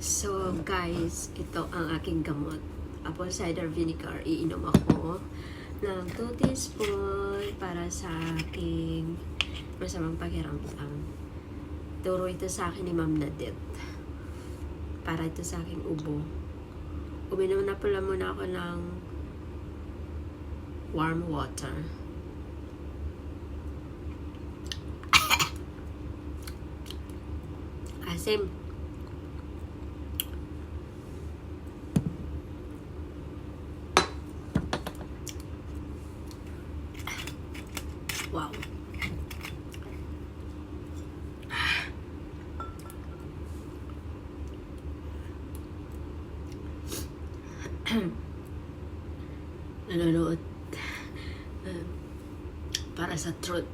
So guys, ito ang aking gamot. Apple cider vinegar. Iinom ako ng 2 teaspoon para sa aking masamang pakiramdam. Turo ito sa akin ni Ma'am Nadet. Para ito sa aking ubo. Uminom na pala muna ako ng warm water. Asim. Wow. Nanonood para sa truth.